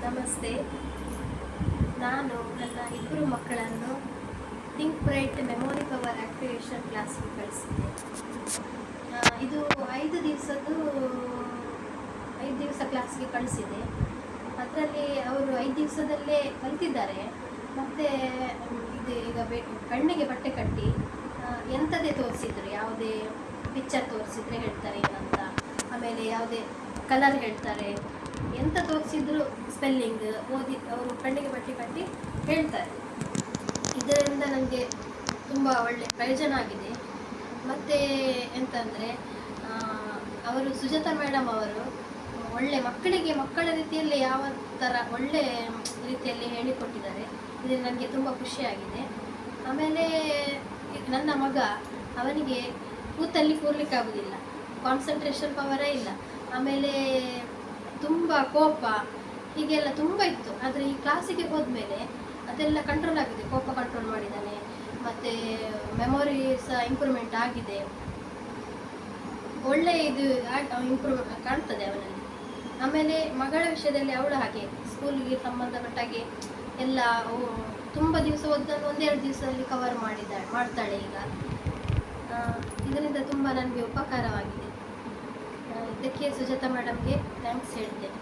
ನಮಸ್ತೆ. ನಾನು ನನ್ನ ಇಬ್ಬರು ಮಕ್ಕಳನ್ನು think bright memory power activation ಕ್ಲಾಸ್ಗೆ ಕಳಿಸಿದ್ದೆ. ಇದು 5 ದಿವಸ ಕ್ಲಾಸ್ಗೆ ಕಳಿಸಿದೆ. ಅದರಲ್ಲಿ ಅವರು 5 ದಿವಸದಲ್ಲೇ ಕಲಿತಿದ್ದಾರೆ. ಮತ್ತು ಇದು ಈಗ ಕಣ್ಣಿಗೆ ಬಟ್ಟೆ ಕಟ್ಟಿ ಎಂಥದೇ ತೋರಿಸಿದ್ರು, ಯಾವುದೇ ಪಿಕ್ಚರ್ ತೋರಿಸಿದ್ರೆ ಹೇಳ್ತಾರೆ ಏನಂತ, ಆಮೇಲೆ ಯಾವುದೇ ಕಲರ್ ಹೇಳ್ತಾರೆ, ಎಂತ ತೋರಿಸಿದ್ರು ಸ್ಪೆಲ್ಲಿಂಗ್ ಓದಿ ಅವರು ಕಣ್ಣಿಗೆ ಬಟ್ಟೆ ಕಟ್ಟಿ ಹೇಳ್ತಾರೆ. ಇದರಿಂದ ನನಗೆ ತುಂಬ ಒಳ್ಳೆ ಪ್ರಯೋಜನ ಆಗಿದೆ. ಮತ್ತು ಎಂತಂದರೆ ಅವರು ಸುಜಾತ ಮೇಡಮ್ ಅವರು ಒಳ್ಳೆ ಮಕ್ಕಳ ರೀತಿಯಲ್ಲಿ ಯಾವ ಥರ ಒಳ್ಳೆ ರೀತಿಯಲ್ಲಿ ಹೇಳಿಕೊಟ್ಟಿದ್ದಾರೆ. ಇದರಿಂದ ನನಗೆ ತುಂಬ ಖುಷಿಯಾಗಿದೆ. ಆಮೇಲೆ ನನ್ನ ಮಗ, ಅವನಿಗೆ ಕೂರ್ಲಿಕ್ಕಾಗೋದಿಲ್ಲ, ಕಾನ್ಸಂಟ್ರೇಷನ್ ಪವರೇ ಇಲ್ಲ, ಆಮೇಲೆ ತುಂಬ ಕೋಪ ಹೀಗೆಲ್ಲ ತುಂಬ ಇತ್ತು. ಆದರೆ ಈ ಕ್ಲಾಸಿಗೆ ಹೋದ್ಮೇಲೆ ಅದೆಲ್ಲ ಕಂಟ್ರೋಲ್ ಆಗಿದೆ. ಕೋಪ ಕಂಟ್ರೋಲ್ ಮಾಡಿದ್ದಾನೆ, ಮತ್ತು ಮೆಮೊರಿ ಸಹ ಇಂಪ್ರೂವ್ಮೆಂಟ್ ಆಗಿದೆ. ಒಳ್ಳೆ ಇದು ಇಂಪ್ರೂವ್ಮೆಂಟ್ ಕಾಣ್ತದೆ ಅವನಲ್ಲಿ. ಆಮೇಲೆ ಮಗಳ ವಿಷಯದಲ್ಲಿ ಅವಳು ಹಾಗೆ ಸ್ಕೂಲಿಗೆ ಸಂಬಂಧಪಟ್ಟ ಹಾಗೆ ಎಲ್ಲ ತುಂಬ ದಿವಸ ಓದನ್ನು 1-2 ದಿವಸದಲ್ಲಿ ಕವರ್ ಮಾಡ್ತಾಳೆ ಈಗ. ಇದರಿಂದ ತುಂಬ ನನಗೆ ಉಪಕಾರವಾಗಿದೆ. ಇದಕ್ಕೆ ಸುಜಾತ ಮೇಡಮ್ಗೆ ಥ್ಯಾಂಕ್ಸ್ ಹೇಳ್ತೇನೆ.